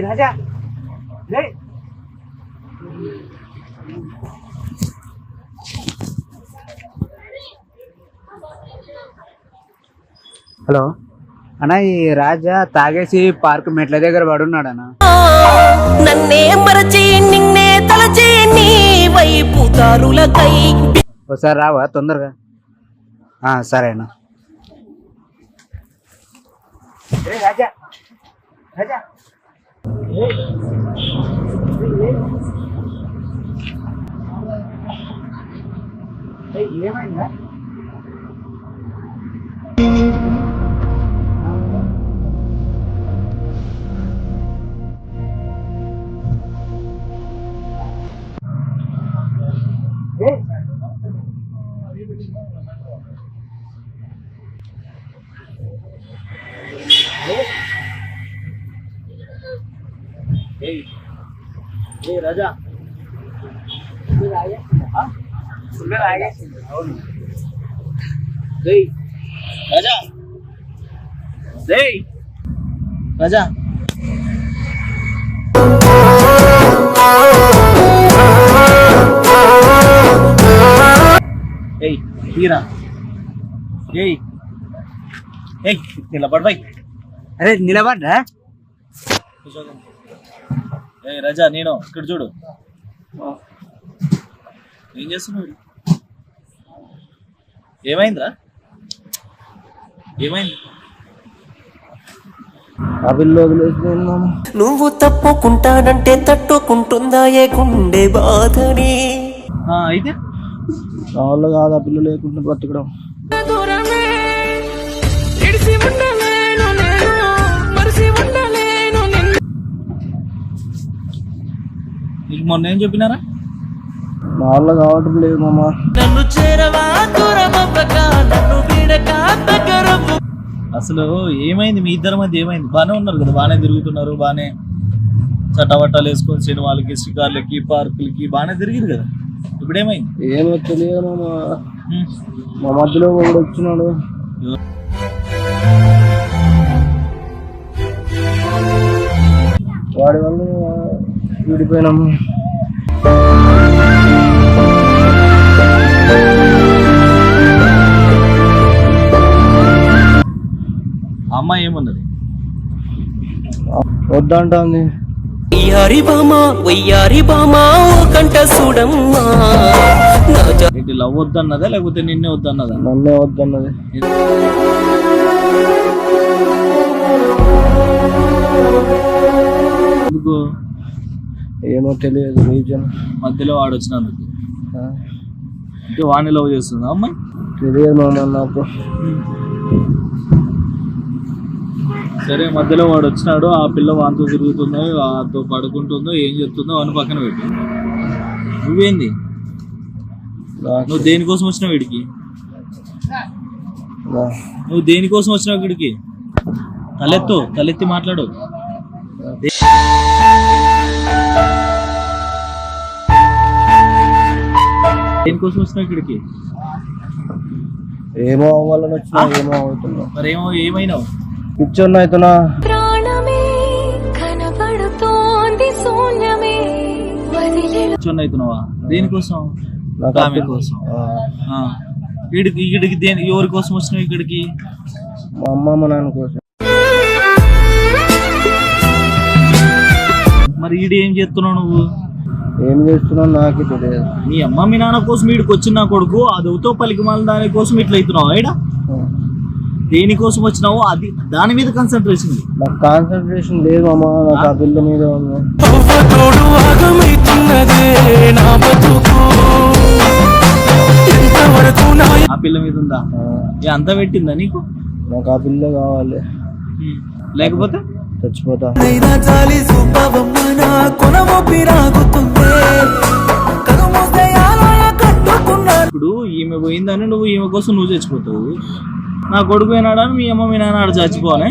రాజా hello అన్న, ఈ రాజా తాగేసి పార్క్ మెట్ల దగ్గర పడున్నాడు అన్న. నన్నే మరచి నిన్నే తలచి నీ వైపు దారులకై ఒకసారి రావా తొందరగా? సరే అన్న. రాజా రాజా ఏమైందా? రాజా రాజా తీరా నిలబడ్డాయి. అరే నిలబడ్డా? రాజా నేను ఇక్కడ చూడు, ఏం చేస్తున్నావు? ఏమైందిరా? ఏమైంది? నువ్వు తప్పుకుంటానంటే తట్టుకుంటుందా ఏ గుండె బాధని? అయితే వాళ్ళు కాదు, ఆ పిల్లలు లేకుండా బ్రతకడం. నీకు మొన్న ఏం చెప్పినారా? మా వాళ్ళు కావటం లేదు మామ. నన్ను చేరవా నన్ను అసలు ఏమైంది మీ ఇద్దరి మధ్య? ఏమైంది? బాగానే ఉన్నారు కదా, బాగానే తిరుగుతున్నారు, బాగానే చట్టబట్టాలు వేసుకొని సినిమాలకి, షికార్లకి, పార్కులకి బాగానే తిరిగిరు కదా. ఇప్పుడు ఏమైంది? ఏమో తెలియదు మా మధ్యలో ఒకడు వచ్చినాడు. వాడి వల్ల విడిపోయినాము. అమ్మాయి ఏమన్నది? వద్దంటుంది. వయ్యారి బామా వయ్యారి బామా కంట చూడమ్మా. ఏంటి, లవ్ వద్దన్నదా లేకపోతే నిన్నే వద్దన్నదా? నన్నే వద్దన్నది. ఎందుకు? ఏమో తెలియదు రీజన్. మధ్యలో వాడు వచ్చినందుకు. అంటే వాడిని లవ్ చేస్తుందా అమ్మాయి? తెలియదు మామ నాకు. సరే, మధ్యలో వాడు వచ్చినాడు, ఆ పిల్ల వాంతో తిరుగుతుందో, వాతో పడుకుంటుందో, ఏం చెప్తుందో అని పక్కన పెట్టు. నువ్వేంది? నువ్వు దేనికోసం వచ్చినావు వీడికి? నువ్వు దేనికోసం వచ్చినావు వీడికి? తలెత్తి మాట్లాడు. దేనికోసం వచ్చినావు ఇక్కడికి? ఏమో అవ్వాలని వచ్చినా, ఏమో అవుతున్నా. మరేమో ఏమైనావు? పిచ్చోన్న అవుతున్నా. అవుతున్నావా? దేనికోసం? ఆమె కోసం. వీడికి ఎవరి కోసం వచ్చినావు ఇక్కడికి? మా అమ్మ మా నాన్న కోసం. మరి ఈడు ఏం చేస్తున్నావు నువ్వు? ఏం చేస్తున్నావు నాకే తెలియదు. మీ అమ్మ మీ నాన్న కోసం వీడికి వచ్చిన కొడుకు అదుతో పలికిమాల దాని కోసం ఇట్లా అవుతున్నావు. ఏడా దేనికోసం వచ్చినావు? అది దాని మీద కాన్సన్ట్రేషన్. నాకు కాన్సన్ట్రేషన్ లేదు మామ, నాకు ఆ పిల్ల మీద ఉంది. ఆ పిల్ల మీద ఉందా? అంతా పెట్టిందా నీకు? నాకు ఆ పిల్ల కావాలి, లేకపోతే చచ్చిపోతా. ఇప్పుడు ఈమె పోయిందని నువ్వు ఈమె కోసం నువ్వు చచ్చిపోతావు. నా కొడుకు పోయినాడని మీ అమ్మ మీ నాన్న ఆడ చచ్చిపోవాలి.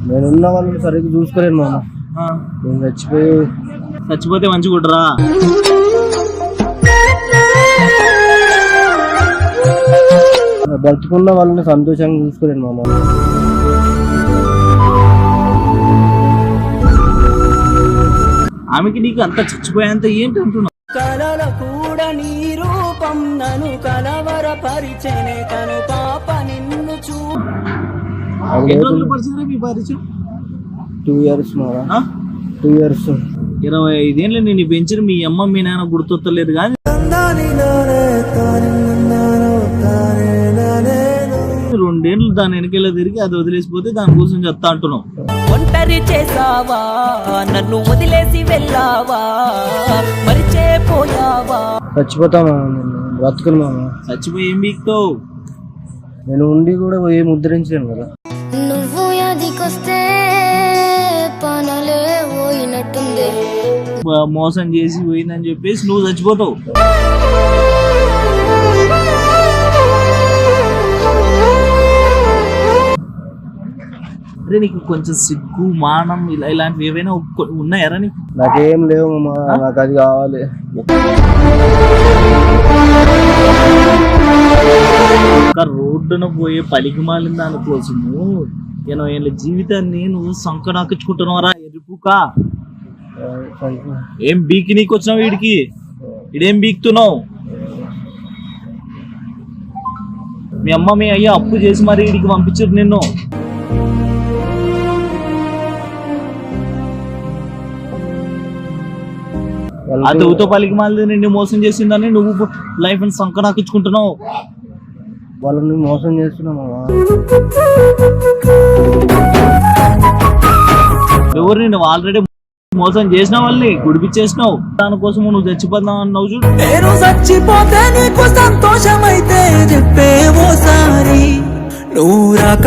నేనున్న వాళ్ళని సరిగ్గా చూసుకోలేను మామ. నేను చచ్చిపోయి చచ్చిపోతే మంచిగా ఉంటారా? బతుకున్న వాళ్ళని సంతోషంగా చూసుకోలేను మామ. ఆమెకి నీకు అంత చచ్చిపోయేంత ఏంటి అంటున్నావు? కలల కూడా నీ రూపం నన్ను కలవర పరిచనే కను పాప నిన్ను చూ ఎన్ని రోజులు పరిచయం మీ పరిచయం? 2 years మామ. ఆ? 2 years. 25 ఏళ్ళు నేను పెంచిన మీ అమ్మ మీ నాన్న గుర్తొత్తలేదు కానీ 2 ఏళ్ళు దాని వెనకెళ్ళ తిరిగి అది వదిలేసిపోతే దాని కోసం చెప్తా అంటున్నావు. ఒంటరి చేసావా నన్ను వదిలేసి వెళ్ళావా మరిచేపోయావా? చచ్చిపోతా మామ, నేను బ్రతుకును మామ. చచ్చిపోయి ఏం బీక్తావు? నేను ఉండి కూడా ఏం ముద్రించలేను కదా. నువ్వు యాదికొస్తే పనలే పోయినట్టుంది. మోసం చేసి పోయిందని చెప్పేసి నువ్వు చచ్చిపోతావు. అరే నీకు కొంచెం సిగ్గు మానం ఇలాంటివి ఏవైనా ఉన్నాయారా నీకు? నాకేం లేవు మామ, నాకు అది కావాలి. ఒక రోడ్డున పోయే పలికి మాలిన దానికోసము 80 ఏళ్ళ జీవితాన్ని నువ్వు సంకడాకించుకుంటున్నావరా ఎరుపుకా? ఏం బీకి నీకు వచ్చినావు వీడికి? ఇడేం బీక్తున్నావు? మీ అమ్మ మీ అయ్యా అప్పు చేసి మరి వీడికి పంపించారు నిన్ను. ఆ దెవ్వుతో పలికి మాలి నిన్ను మోసం చేసిందని నువ్వు లైఫ్ ని సంకడాకించుకుంటున్నావు. వాళ్ళని మోసం చేస్తున్నా మామ. ఎవరు నేను ఆల్రెడీ మోసం చేసిన వాళ్ళని గుడిపిచ్చేసినావు. దానికోసం నువ్వు చచ్చిపోతావు అన్నావు చూడు. నేను చచ్చిపోతే నీకు సంతోషమైతే చెప్పేవోసారి నువ్వు రాక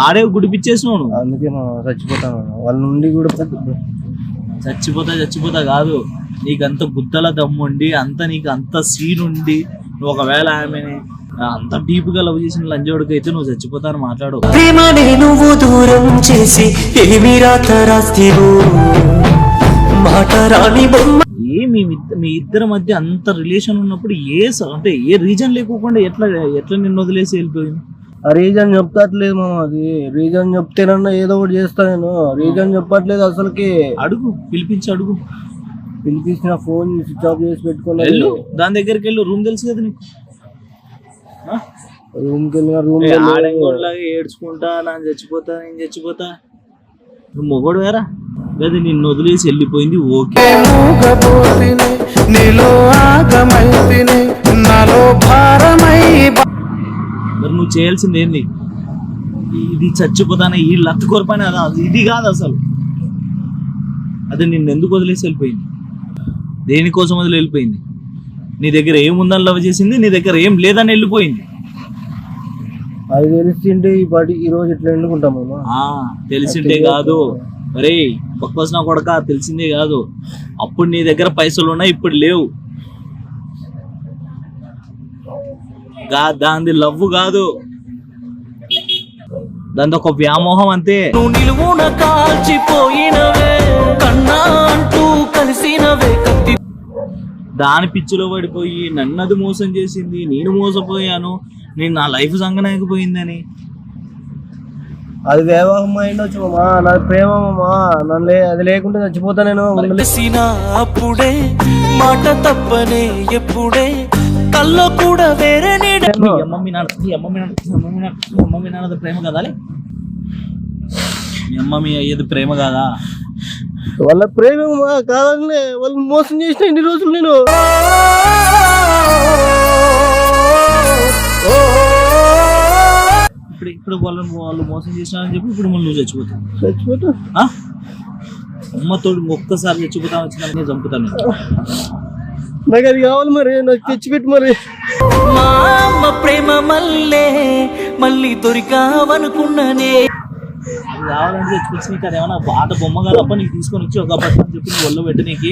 ఆడే గుడిపిచ్చేసినావు నువ్వు. అందుకే మామ చచ్చిపోతా మామ. వాళ్ళ నుండి కూడా చచ్చిపోతా కాదు, నీకంత గుద్దల దమ్ముండి అంత నీకు అంత సీన్ ఉండి నువ్వు ఒకవేళ ఆమెని అంత డీప్ గా లవ్ చేసిన లంజోడికి అయితే నువ్వు చచ్చిపోతాను మాట్లాడు. ప్రేమనే నువ్వు దూరం చేసి ఏమి రాత రాస్తేవో మాట రాని బొమ్మ. మీ ఇద్దరి మధ్య అంత రిలేషన్ ఉన్నప్పుడు అంటే ఏ రీజన్ లేకోకుండా ఎట్లా నిన్ను వదిలేసి వెళ్ళిపోయింది? ఆ రీజన్ చెప్తట్లేదు మామ. అది రీజన్ చెప్తేనన్నా ఏదో ఒకటి చేస్తా నేను. రీజన్ చెప్పట్లేదు అసలుకి. అడుగు, పిలిపించి అడుగు. పిలిపించిన ఫోన్ స్విచ్ ఆఫ్ చేసి పెట్టుకోలేదు. వెళ్ళు దాని దగ్గరికి వెళ్ళు. రూమ్ తెలుసు కదా నీకు. రూమ్ కి వెళ్ళిన ఆడంగోడ్లాగా ఏడ్చుకుంటా నేను చచ్చిపోతా. నువ్వు మొగోడు వేరా కదా, నిన్ను వదిలేసి వెళ్ళిపోయింది. ఓకే, మరి నువ్వు చేయాల్సింది ఏంది? ఇది చచ్చిపోతానే ఈ లత్తు కోరపని అది ఇది కాదు అసలు. అది నిన్ను ఎందుకు వదిలేసి వెళ్ళిపోయింది? దేనికోసం వదిలి వెళ్ళిపోయింది? నీ దగ్గర ఏముందని లవ్ చేసింది, నీ దగ్గర ఏం లేదని వెళ్ళిపోయింది. అది తెలిసింటే ఈ రోజు ఇట్లా ఎండుకుంటాం. తెలిసింటే కాదు మరే పక్కన కొడక, తెలిసిందే కాదు. అప్పుడు నీ దగ్గర పైసలు ఉన్నాయి, ఇప్పుడు లేవు. దాని లవ్ కాదు, దాని ఒక వ్యామోహం అంతే. నువ్వు నిలువున కాల్చిపోయినవే కన్నా అంటూ కలిసినవే కత్తి. దాని పిచ్చిలో పడిపోయి నన్నది మోసం చేసింది, నేను మోసపోయాను, నేను నా లైఫ్ సంగనాకపోయిందని. అది వివాహం అయినొచ్చు మామా, నాది ప్రేమ మామా. అది లేకుంటే చచ్చిపోతా నేను. అప్పుడే మాట తప్పనే ఎప్పుడే కల్లో కూడా వేరే మీ అమ్మమ్మ నాన్నది ప్రేమ కదా? మీ అమ్మ మీ అయ్యేది ప్రేమ కాదా? వాళ్ళ ప్రేమ కాదని వాళ్ళు మోసం చేసిన ఇన్ని రోజులు నేను. ఇప్పుడు వాళ్ళు మోసం చేసినారని చెప్పి ఇప్పుడు మళ్ళీ నువ్వు చచ్చిపోతా. అమ్మతో ఒక్కసారి చచ్చిపోతా వచ్చిన నేను చంపుతాను. నాకు అది కావాలి మరి, నాకు తెచ్చిపెట్టి మరి. మా అమ్మ ప్రేమ మళ్ళీ దొరికావనుకున్నానే. అది కావాలంటే తెచ్చిపెచ్చి నీకు అదేమన్నా ఆట బొమ్మ కాదు అప్ప, నీకు తీసుకొని వచ్చి ఒక అబ్బాయి అని చెప్పి నువ్వు ఒళ్ళు పెట్టి నీకు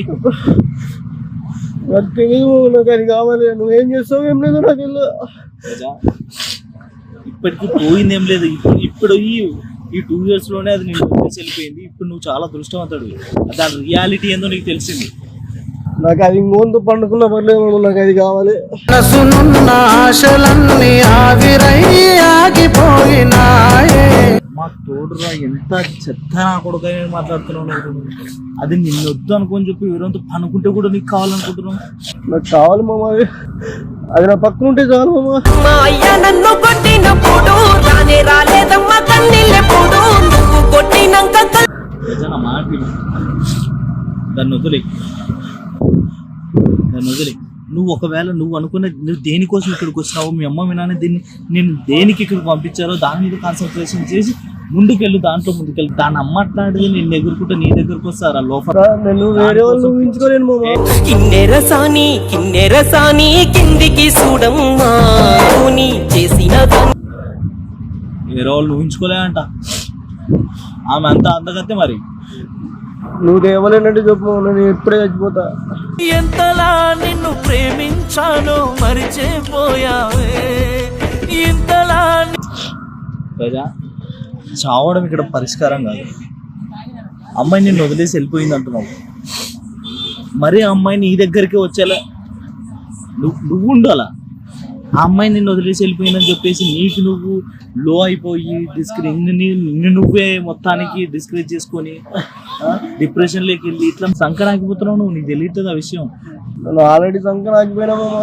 నాకు తెలియదు. నాకు అది కావాలి. నువ్వేం చేస్తావు ఏం లేదు నాకు. ఇప్పటికీ పోయింది ఏం లేదు. ఇప్పుడు ఈ 2 years లోనే అది నేను వదిలేసి వెళ్ళిపోయింది. ఇప్పుడు నువ్వు చాలా దృష్టవంతుడు, దాని రియాలిటీ ఏందో నీకు తెలిసింది. నాకు అది ఇంకొంత పండుకున్న పర్లేదు, నాకు అది కావాలి. ఆశలన్నీ ఆవిరై ఆగిపోయినాయే. మా తోడురా ఎంత చెత్త నా కొడుకు మాట్లాడుతున్నావు నువ్వు. అది నిన్ను వద్దు అనుకోని చెప్పి ఎవరంతా పనుకుంటే కూడా నీకు కావాలనుకుంటున్నావు. నాకు కావాలి మామ, అది నా పక్కన ఉంటే చాలు మామ. మా అయ్య నన్ను కొట్టినప్పుడు రానే రాలేదమ్మా కన్నీళ్ళెప్పుడు నువ్వు కొట్టినాక నా మాట విను. దాన్ని వదిలే, దాన్ని వదిలే. నువ్వు ఒకవేళ నువ్వు అనుకున్న నువ్వు దేనికోసం ఇక్కడికి వచ్చినావు, మీ అమ్మ మీ నాన్న దీన్ని నేను దేనికి ఇక్కడికి పంపించారో దాని మీద కాన్సన్ట్రేషన్ చేసి ముందుకెళ్ళు, దాంట్లో ముందుకెళ్ళి. దాని అమ్మ అట్లాంటిది నిన్ను ఎగురుకుంటే నీ దగ్గరకు వస్తారా లోపల. నేను వేరే వాళ్ళు ఊహించుకోలేను మామ. కిన్నెరసాని కిందికి చూడమ్మా చేసిన వేరే వాళ్ళు ఊహించుకోలేదంట. ఆమె అంతా అందగతే మరి. నువ్వు దేవలేనంటే చెప్పు, నేను ఎప్పుడే చచ్చిపోతా. ఎంతలా నిన్ను ప్రేమించాను మరిచిపోయావే ఇంతలా. ప్రజా చావడం ఇక్కడ పరిష్కారం కాదు. అమ్మాయి నిన్ను వదిలేసి వెళ్ళిపోయింది అంటున్నావు, మరి ఆ అమ్మాయి నీ దగ్గరికి వచ్చేలా నువ్వు ఉండాలా. ఆ అమ్మాయి నిన్ను వదిలేసి వెళ్ళిపోయిందని చెప్పేసి నీకు నువ్వు లో అయిపోయి నిన్ను నువ్వే మొత్తానికి డిస్కరేజ్ చేసుకొని డిప్రెషన్లోకి వెళ్ళి ఇట్లా సంకరాకిపోతున్నావు నువ్వు. నీకు తెలియట్లేదు ఆ విషయం. నేను ఆల్రెడీ సంకన ఆగిపోయినా మామ,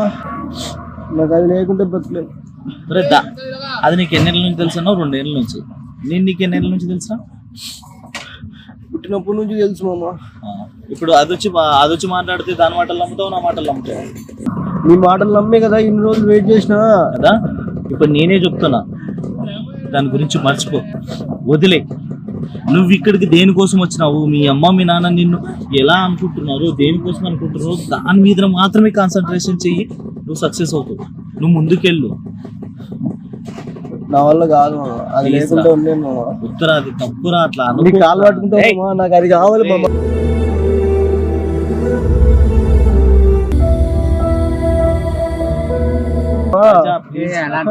నాకు అది లేకుంటే బతకలేదు. అది నీకు ఎన్నేళ్ళ నుంచి తెలుసన్నావు? 2 ఏళ్ళ నుంచి. నేను నీకు ఎన్నేళ్ళ నుంచి తెలుసా? పుట్టినప్పటి నుంచి తెలుసు మామ. ఇప్పుడు అది వచ్చి మాట్లాడితే దాని మాటలు నమ్ముతావు, నా మాటలు నమ్ముతావు. నీ మాటలు నమ్మే కదా ఇన్ని రోజులు వెయిట్ చేసినా కదా. ఇప్పుడు నేనే చెప్తున్నా, దాని గురించి మర్చిపో, వదిలే. నువ్వు ఇక్కడికి దేనికోసం వచ్చినావు, మీ అమ్మ మీ నాన్న నిన్ను ఎలా అనుకుంటున్నారు, దేనికోసం అనుకుంటున్నావు, దాని మీద మాత్రమే కాన్సన్ట్రేషన్ చెయ్యి. నువ్వు సక్సెస్ అవుతావు, నువ్వు ముందుకెళ్ళు. నా వల్ల కాదు మామ, అది లేకుంటే ఉండేను మామ. ఉత్తరా అది తప్పురా, అట్లా నీ కాలు పట్టుకుంటావు మామ, నాకు అది కావాలి మామ.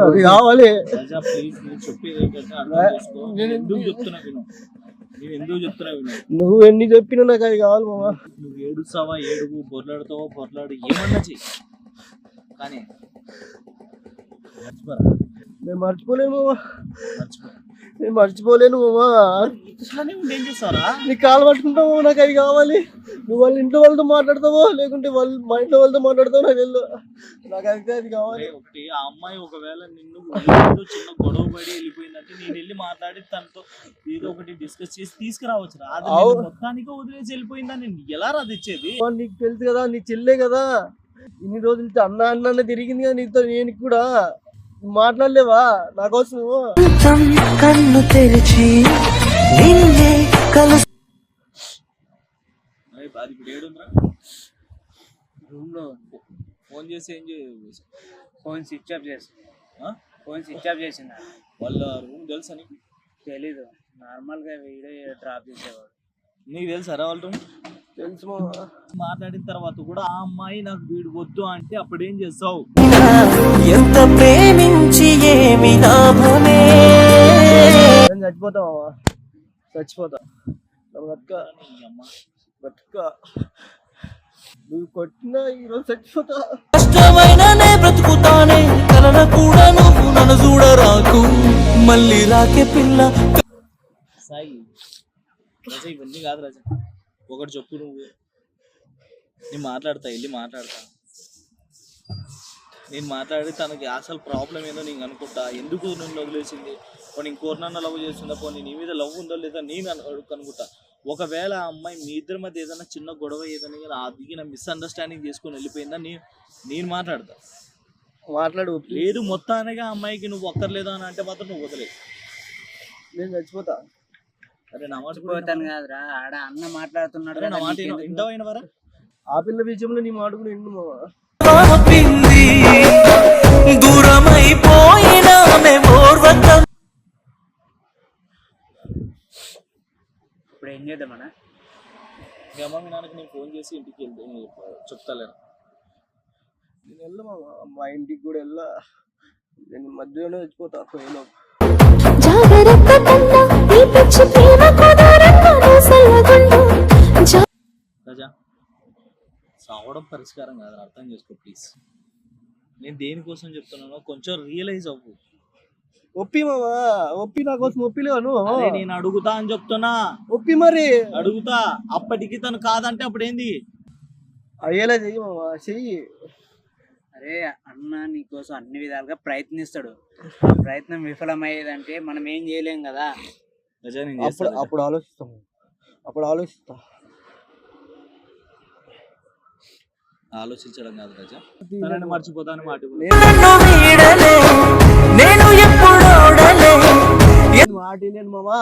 అది కావాలి. నువ్వు ఎన్ని చెప్పినా నాకు అది కావాలి మామ. నువ్వు ఏడుస్తావా ఏడుగు, బొర్లాడుతావా బొర్లాడు, ఏమన్నా చెయ్యి, కానీ నేను మర్చిపోలేను మామ, నేను మర్చిపోలేను మామ. ఏం చేస్తారా? నీ కాలు పట్టుకుంటావు, నాకు అది కావాలి. నువ్వు వాళ్ళ ఇంట్లో వాళ్ళతో మాట్లాడతావో లేకుంటే వాళ్ళు మా ఇంట్లో వాళ్ళతో మాట్లాడతావు, నాకు వెళ్ళు, నాకు అది కావాలి. ఒకటి ఆ అమ్మాయి ఒకవేళ నిన్ను చిన్న గొడవ పడి వెళ్ళిపోయిందంటే నేను వెళ్ళి మాట్లాడి తనతో ఏదో ఒకటి డిస్కస్ చేసి తీసుకురావచ్చు. అది మొత్తానికి వదిలేసి వెళ్ళిపోయిందా, నేను ఎలా రా తెచ్చేది? నీకు తెలుసు కదా, నీ చెల్లే కదా, ఇన్ని రోజులు అన్న తిరిగింది కదా నీతో. నేను కూడా మాట్లాడలేవా నా కోసం? కన్ను తెరిచి అది ఇప్పుడు ఏడుందిరా? రూమ్ లో ఫోన్ చేసి ఏం చేసి ఫోన్ స్విచ్ ఆఫ్ చేసింది. వాళ్ళ రూమ్ తెలుసా నీకు? తెలీదు, నార్మల్ గా వీడియో డ్రాప్ చేసేవాడు. నీకు తెలుసారా వాళ్ళ రూమ్? తెలుసు మాట్లాడిన తర్వాత కూడా ఆ అమ్మాయి నాకు వీడు వద్దు అంటే అప్పుడు ఏం చేస్తావు? ఎంత ప్రేమించి ఏమి లాభమే. చచ్చిపోతా మామ, చచ్చిపోతా. బతుక నువ్వు కొట్టినా ఈరోజు చచ్చిపోతా. కష్టమైననే బ్రతుకుతానే, కలన కూడా నువ్వు నన్ను చూడరాకు, మళ్ళీ రాకే పిల్ల. సాయి రజ, ఇవన్నీ కాదు రజ, ఒకటి చెప్పు. నువ్వు నేను మాట్లాడతా, వెళ్ళి మాట్లాడతా. నేను మాట్లాడి తనకి అసలు ప్రాబ్లం ఏదో నేను అనుకుంటా, ఎందుకు నన్ను వదిలేసింది, పోనీ ఇంకోరినన్నా లవ్ చేస్తుందా, పోనీ నీ మీద లవ్ ఉందో లేదా నేను అనుకుంటా. ఒకవేళ ఆ అమ్మాయి మీ ఇద్దరి మధ్య ఏదైనా చిన్న గొడవ ఏదైనా అదిగిన మిస్అండర్స్టాండింగ్ చేసుకొని వెళ్ళిపోయిందా నేను మాట్లాడతా. మాట్లాడు. లేదు మొత్తానికి ఆ అమ్మాయికి నువ్వు ఒక్కర్లేదు అని అంటే మాత్రం నువ్వు వదిలే. నేను చచ్చిపోతా. అరే నా మాట పోతాను కాదురా, ఆడ అన్న మాట్లాడుతున్నాడు. నా మాట ఇంటవైన వరా? ఆ పిల్ల విషయంలో నీ మాట కూడా ఎండు మామ. దూరమైపోయినా ఇప్పుడు ఏం చేద్దామన్నా? మీ అమ్మ మీ నాన్నకి నేను ఫోన్ చేసి ఇంటికి వెళ్తే చెప్తాలేను. నేను వెళ్ళా మా ఇంటికి కూడా వెళ్ళా, నేను మధ్యలోనే చచ్చిపోతా. జాగ్రత్త పిచ్చి ప్రేమకు దూరంగా సల్లగుండు రాజా సావడం పరిష్కారం కాదు, అర్థం చేసుకో ప్లీజ్. నేను దేనికోసం చెప్తున్నానో కొంచెం రియలైజ్ అవ్వు. ఒప్పి మామా, ఒప్పి నా కోసం ఒప్పిలేవా నువ్వు? అరే నేను అడుగుతా అని చెప్తున్నా, ఒప్పి మరి అడుగుతా. అప్పటికి తను కాదంటే అప్పుడు ఏంది? అయ్యేలా చెయ్యి మామా, చెయ్యి. అరే అన్న నీకోసం అన్ని విధాలుగా ప్రయత్నిస్తాడు. ప్రయత్నం విఫలమయ్యేదంటే మనం ఏం చేయలేం కదా. రాజా నేను అప్పుడు చేస్తాను. అప్పుడు ఆలోచిస్తాము, అప్పుడు ఆలోచిస్తా. ఆలోచించడం కాదు రాజా, తనని మర్చిపోతాను మాట ఇవ్వు. మాట నేను మామా.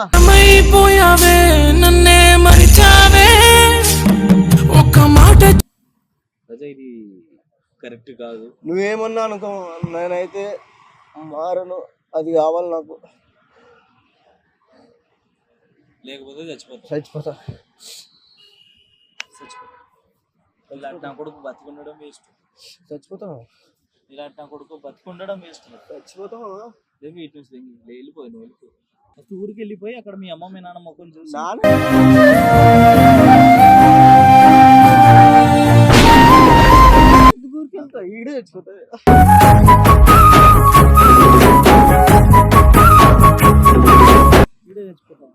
రాజా ఇది కరెక్ట్ కాదు. నువ్వేమన్నా అనుకో, నేనైతే మారను. అది కావాలి నాకు. లేకపోతే చచ్చిపోతా. చచ్చిపోతా. ఇలాంటి నా కొడుకు బతికుండడం వేస్ట్. చచ్చిపోతా. ఇలాంటి నా కొడుకు బతికుండడం వేస్ట్. చచ్చిపోతా. దెంగి ఇటు నుంచి దెంగి వెళ్ళిపోయి, నువ్వు వెళ్ళిపోయి ఫస్ట్ ఊరికి వెళ్ళిపోయి అక్కడ మీ అమ్మ మీ నాన్న మొక్కని చూసి ఊరికి వెళ్తా, ఈడే చచ్చిపోతా. ఈడే చచ్చిపోతా.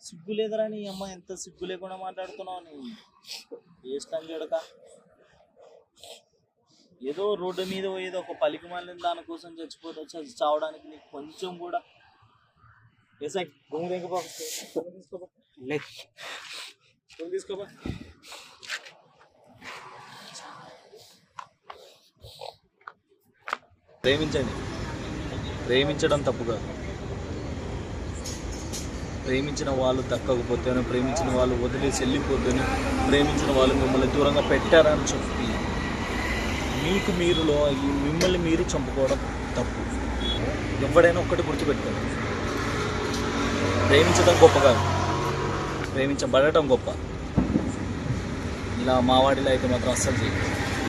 సిగ్గు లేదరా నీ అమ్మ, ఎంత సిగ్గు లేకుండా మాట్లాడుతున్నావు నువ్వు. వేస్ట్ అని చూడక ఏదో రోడ్డు మీద పోయేది ఒక పలికి మాలిన దానికోసం చచ్చిపోతా చావడానికి నీకు కొంచెం కూడా తీసుకోబా. ప్రేమించండి, ప్రేమించడం తప్పు కాదు. ప్రేమించిన వాళ్ళు దక్కకపోతేనే, ప్రేమించిన వాళ్ళు వదిలేసి వెళ్ళిపోతేనే, ప్రేమించిన వాళ్ళు మిమ్మల్ని దూరంగా పెట్టారని చెప్పి మీకు మీరులో మిమ్మల్ని మీరు చంపుకోవడం తప్పు. ఎవడైనా ఒక్కటి గుర్తుపెట్టుకోండి, ప్రేమించడం గొప్ప కాదు, ప్రేమించబడటం గొప్ప. ఇలా మావాడిలో అయితే మాత్రం అస్సలు చేయదు.